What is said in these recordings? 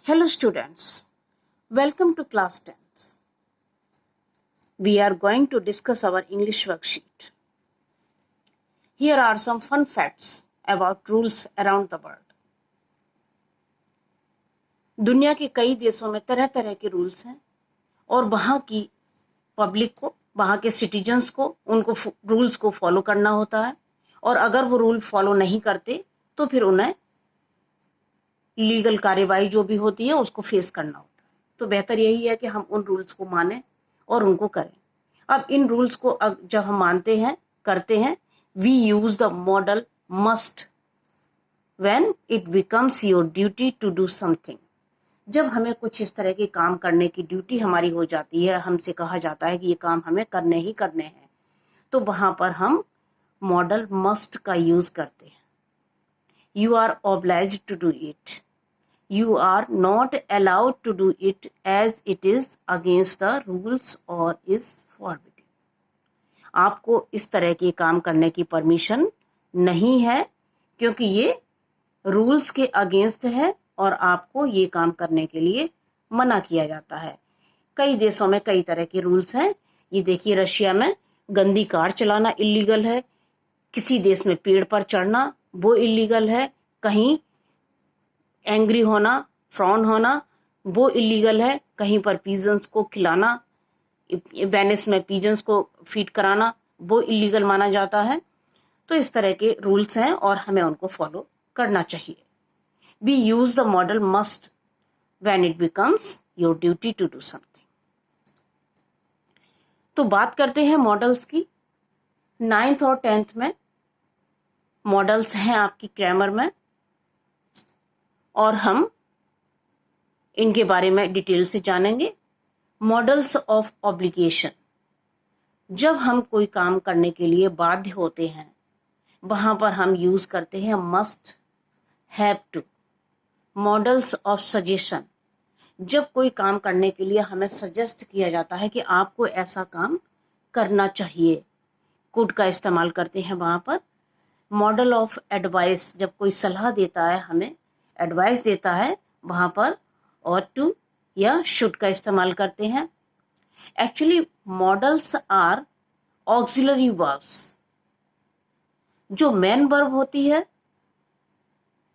Hello students, welcome to class 10th. We are going to discuss our English worksheet. Here are some fun facts about rules around the world. दुनिया के कई देशों में तरह तरह के रूल्स हैं और वहाँ की पब्लिक को, वहाँ के सिटीजन्स को उनको रूल्स को फॉलो करना होता है और अगर वो रूल फॉलो नहीं करते तो फिर उन्हें लीगल कार्यवाही जो भी होती है उसको फेस करना होता है। तो बेहतर यही है कि हम उन रूल्स को मानें और उनको करें। अब इन रूल्स को जब हम मानते हैं, करते हैं, we use the modal must when it becomes your duty to do something. जब हमें कुछ इस तरह के काम करने की ड्यूटी हमारी हो जाती है, हमसे कहा जाता है कि ये काम हमें करने ही करने हैं, तो वहां पर हम मॉडल मस्ट का यूज करते हैं। You are obliged to do it, you are not allowed to do it as it is against the rules or is forbidden. आपको इस तरह के काम करने की परमिशन नहीं है क्योंकि ये रूल्स के अगेंस्ट है और आपको ये काम करने के लिए मना किया जाता है। कई देशों में कई तरह के रूल्स हैं। ये देखिए, रशिया में गंदी कार चलाना इलीगल है, किसी देश में पेड़ पर चढ़ना वो इलीगल है, कहीं एंग्री होना, फ्रॉन होना वो इलीगल है, कहीं पर पिजन्स को खिलाना, वेनिस में पिजन्स को फीड कराना वो इलीगल माना जाता है। तो इस तरह के रूल्स हैं और हमें उनको फॉलो करना चाहिए। We use the modal must when it becomes your duty to do something. तो बात करते हैं मॉडल्स की। 9th और 10th में मॉडल्स हैं आपकी ग्रामर में और हम इनके बारे में डिटेल से जानेंगे। मॉडल्स ऑफ ऑब्लिगेशन, जब हम कोई काम करने के लिए बाध्य होते हैं वहां पर हम यूज करते हैं must, have to. Modals of suggestion, जब कोई काम करने के लिए हमें सजेस्ट किया जाता है कि आपको ऐसा काम करना चाहिए, कुड का इस्तेमाल करते हैं वहां पर। मॉडल ऑफ एडवाइस, जब कोई सलाह देता है, हमें एडवाइस देता है, वहां पर ought to या should का इस्तेमाल करते हैं। Actually modals are auxiliary verbs. जो मेन वर्ब होती है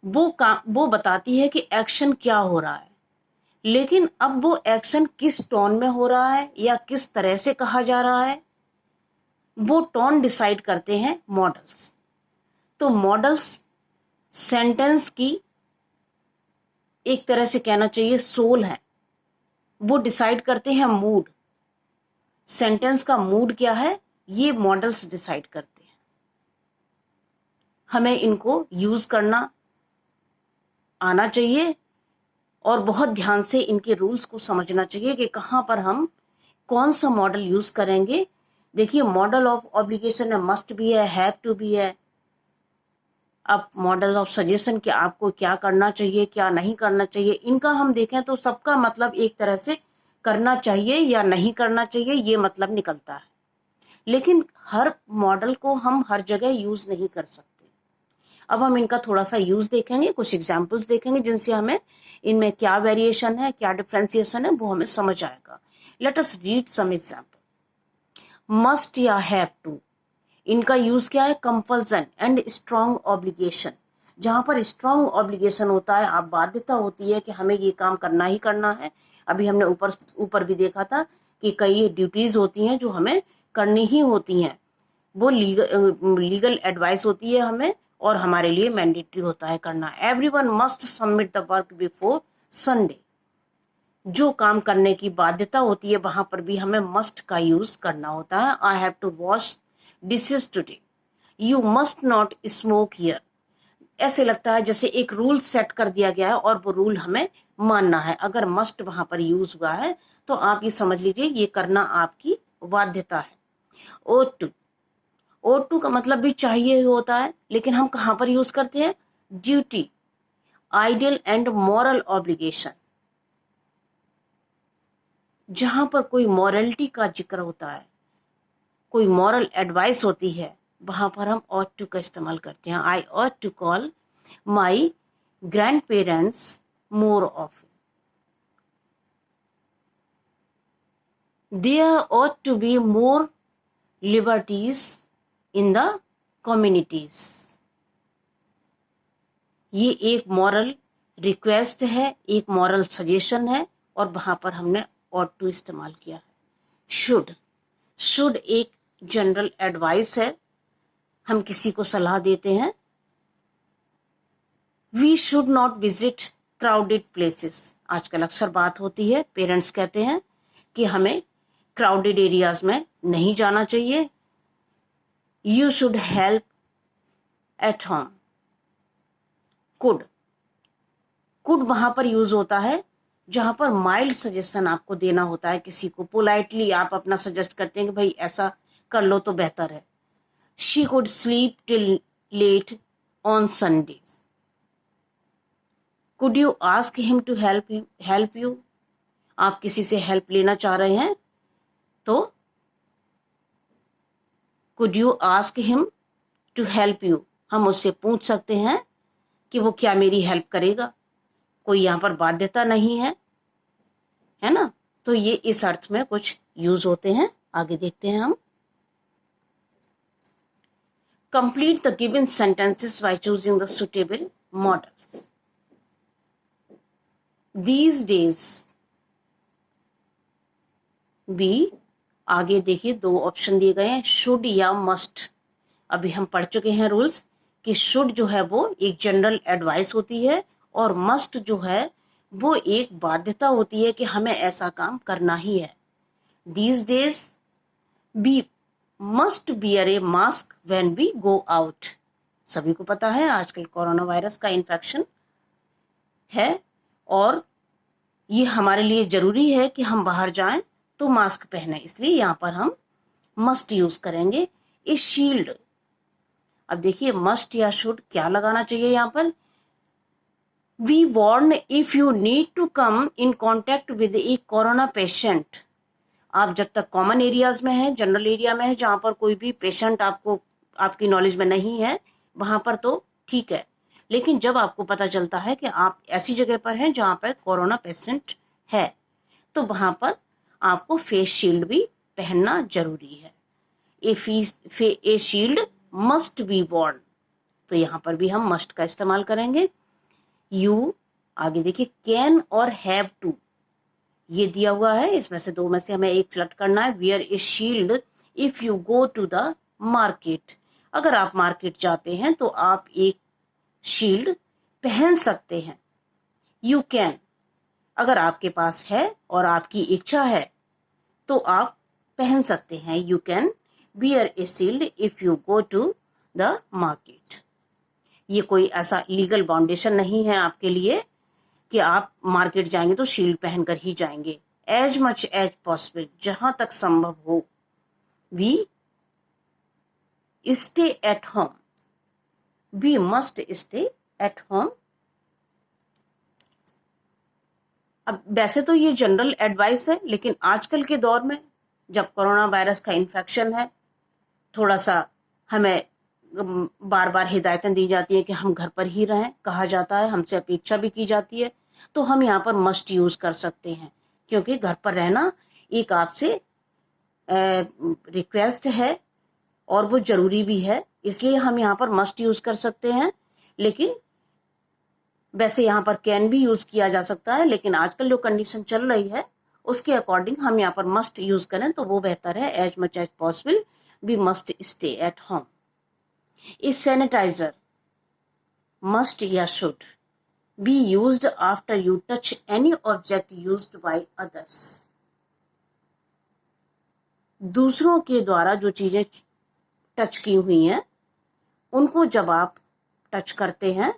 वो बताती है कि एक्शन क्या हो रहा है, लेकिन अब वो एक्शन किस टोन में हो रहा है या किस तरह से कहा जा रहा है वो टोन डिसाइड करते हैं मॉडल्स। तो मॉडल्स सेंटेंस की एक तरह से कहना चाहिए सोल है, वो डिसाइड करते हैं मूड। सेंटेंस का मूड क्या है ये मॉडल्स डिसाइड करते हैं। हमें इनको यूज करना आना चाहिए और बहुत ध्यान से इनके रूल्स को समझना चाहिए कि कहां पर हम कौन सा मॉडल यूज करेंगे। देखिए, मॉडल ऑफ ऑब्लिगेशन है, मस्ट भी है, हैव टू भी है। अब मॉडल ऑफ सजेशन कि आपको क्या करना चाहिए क्या नहीं करना चाहिए, इनका हम देखें तो सबका मतलब एक तरह से करना चाहिए या नहीं करना चाहिए ये मतलब निकलता है, लेकिन हर मॉडल को हम हर जगह यूज नहीं कर सकते। अब हम इनका थोड़ा सा यूज देखेंगे, कुछ एग्जाम्पल्स देखेंगे जिनसे हमें इनमें क्या वेरिएशन है, क्या डिफ्रेंसिएशन है वो हमें समझ आएगा। Let us read some example. Must या हैव टू, इनका यूज क्या है? Compulsion and strong obligation. जहां पर स्ट्रॉन्ग ऑब्लिगेशन होता है, आप बाध्यता होती है कि हमें ये काम करना ही करना है। अभी हमने ऊपर भी देखा था कि कई ड्यूटीज होती हैं जो हमें करनी ही होती हैं, वो लीगल एडवाइस होती है हमें और हमारे लिए मैंडेटरी होता है करना। Everyone must submit the work before Sunday. जो काम करने की बाध्यता होती है वहां पर भी हमें मस्ट का यूज करना होता है। I have to wash dishes today, you must not smoke here. ऐसे लगता है जैसे एक रूल सेट कर दिया गया है और वो रूल हमें मानना है। अगर मस्ट वहां पर यूज हुआ है तो आप ये समझ लीजिए ये करना आपकी बाध्यता है। ओ टू का मतलब भी चाहिए होता है, लेकिन हम कहां पर यूज करते हैं? Duty, ideal and moral obligation. जहां पर कोई मॉरलिटी का जिक्र होता है, कोई मॉरल एडवाइस होती है, वहां पर हम ought to का इस्तेमाल करते हैं। आई ought to call my grandparents more often. There ought to be more liberties in the communities. ये एक मॉरल रिक्वेस्ट है, एक मॉरल सजेशन है, और वहां पर हमने ought to इस्तेमाल किया है. शुड एक जनरल एडवाइस है, हम किसी को सलाह देते हैं. We should not visit crowded places. आजकल अक्सर बात होती है, पेरेंट्स कहते हैं कि हमें क्राउडेड एरियाज में नहीं जाना चाहिए. You should help at home. Could वहां पर यूज होता है जहां पर माइल्ड सजेशन आपको देना होता है. किसी को पोलाइटली आप अपना सजेस्ट करते हैं कि भाई ऐसा कर लो तो बेहतर है. She could sleep till late on Sundays. Could you ask him to help you. आप किसी से हेल्प लेना चाह रहे हैं तो could you ask him to help you. हम उससे पूछ सकते हैं कि वो क्या मेरी हेल्प करेगा. कोई यहां पर बाध्यता नहीं है ना. तो ये इस अर्थ में कुछ यूज होते हैं. आगे देखते हैं हम. Complete the given sentences by choosing the suitable models. These days भी, आगे देखिए दो ऑप्शन दिए गए हैं, शुड या मस्ट. अभी हम पढ़ चुके हैं रूल्स कि शुड जो है वो एक जनरल एडवाइस होती है और मस्ट जो है वो एक बाध्यता होती है कि हमें ऐसा काम करना ही है. These days we must wear a mask when we go out. सभी को पता है आजकल कोरोना वायरस का इन्फेक्शन है और ये हमारे लिए जरूरी है कि हम बाहर जाएं तो मास्क पहने. इसलिए यहां पर हम मस्ट यूज करेंगे. ए शील्ड. अब देखिए मस्ट या शुड क्या लगाना चाहिए यहां पर. We warn if you need to come in contact with a corona patient. आप जब तक कॉमन एरियाज में है, जनरल एरिया में है, जहां पर कोई भी पेशेंट आपकी नॉलेज में नहीं है, वहां पर तो ठीक है. लेकिन जब आपको पता चलता है कि आप ऐसी जगह पर हैं जहां पर कोरोना पेशेंट है, तो वहां पर आपको फेस शील्ड भी पहनना जरूरी है. ए शील्ड मस्ट बी वॉर्न. तो यहां पर भी हम मस्ट का इस्तेमाल करेंगे. यू, आगे देखिए, कैन और हैव टू. ये दिया हुआ है, इसमें से दो में से हमें एक सिलेक्ट करना है. Wear a shield if you go to the market. अगर आप मार्केट जाते हैं तो आप एक शील्ड पहन सकते हैं. यू कैन, अगर आपके पास है और आपकी इच्छा है तो आप पहन सकते हैं. You can bear a shield if you go to the market. ये कोई ऐसा लीगल बाउंडेशन नहीं है आपके लिए कि आप मार्केट जाएंगे तो शील्ड पहनकर ही जाएंगे. एज मच एज पॉसिबल, जहां तक संभव हो, we stay at home. We must stay at home. अब वैसे तो ये जनरल एडवाइस है, लेकिन आजकल के दौर में जब कोरोना वायरस का इन्फेक्शन है, थोड़ा सा हमें बार बार हिदायतें दी जाती है कि हम घर पर ही रहें, कहा जाता है, हमसे अपेक्षा भी की जाती है. तो हम यहाँ पर मस्ट यूज कर सकते हैं, क्योंकि घर पर रहना एक आपसे रिक्वेस्ट है और वो जरूरी भी है. इसलिए हम यहाँ पर मस्ट यूज कर सकते हैं. लेकिन वैसे यहाँ पर कैन भी यूज किया जा सकता है, लेकिन आजकल जो कंडीशन चल रही है उसके अकॉर्डिंग हम यहाँ पर मस्ट यूज करें तो वो बेहतर है. As much as possible we must stay at home. Is sanitiser must या should be used after you touch any object used by others. दूसरों के द्वारा जो चीजें टच की हुई हैं उनको जब आप टच करते हैं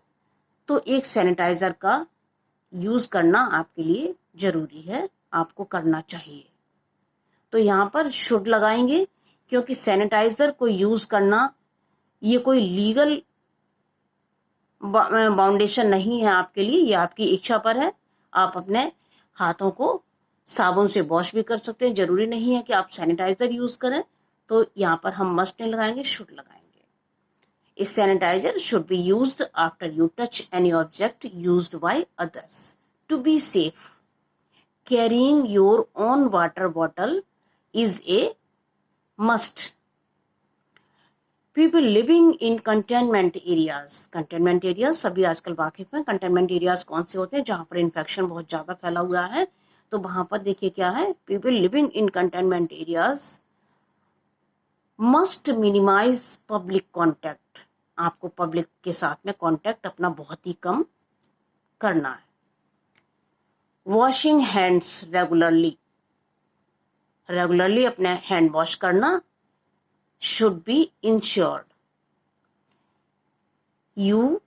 तो एक सैनिटाइजर का यूज करना आपके लिए जरूरी है, आपको करना चाहिए. तो यहां पर शुड लगाएंगे क्योंकि सैनिटाइजर को यूज करना ये कोई लीगल बाउंडेशन नहीं है आपके लिए, ये आपकी इच्छा पर है. आप अपने हाथों को साबुन से वॉश भी कर सकते हैं, जरूरी नहीं है कि आप सैनिटाइजर यूज करें. तो यहाँ पर हम मस्ट नहीं लगाएंगे, शुड लगाएंगे. इस sanitiser should be used after you touch any object used by others. To be safe, carrying your own water bottle is a must. People living in containment areas. Containment areas सभी आजकल वाकिफ हैं. Containment areas कौन से होते हैं? जहाँ पर इन्फेक्शन बहुत ज़्यादा फैला हुआ है. तो वहाँ पर देखिए क्या है, people living in containment areas must minimize public contact. आपको पब्लिक के साथ में कॉन्टैक्ट अपना बहुत ही कम करना है. Washing hands regularly. रेगुलरली अपने हैंड वॉश करना should be ensured. You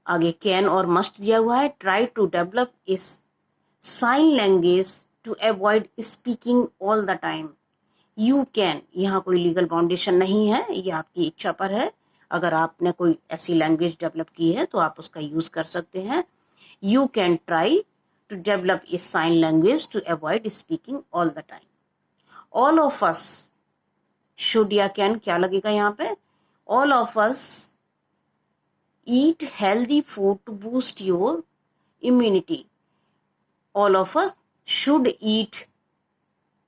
आगे कैन और मस्ट दिया हुआ है. ट्राई टू डेवलप इस sign language to avoid speaking all the time. You can, यहाँ कोई लीगल बाउंडेशन नहीं है, ये आपकी इच्छा पर है. अगर आपने कोई ऐसी लैंग्वेज डेवलप की है तो आप उसका यूज कर सकते हैं. You can try to develop a sign language to avoid speaking all the time. All of us should या कैन क्या लगेगा यहाँ पे? All of us eat healthy food to boost your immunity. All of us should eat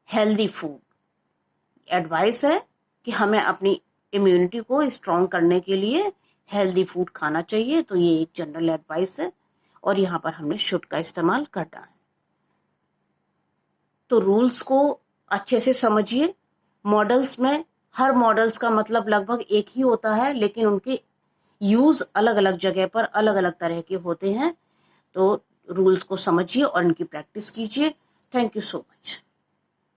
healthy food. Advice है कि हमें अपनी immunity को स्ट्रॉन्ग करने के लिए हेल्दी फूड खाना चाहिए. तो ये एक जनरल एडवाइस है और यहाँ पर हमने शुड का इस्तेमाल करना है. तो रूल्स को अच्छे से समझिए. मॉडल्स में हर मॉडल्स का मतलब लगभग एक ही होता है, लेकिन उनके यूज अलग अलग जगह पर अलग अलग तरह के होते हैं. तो रूल्स को समझिए और इनकी प्रैक्टिस कीजिए. Thank you so much.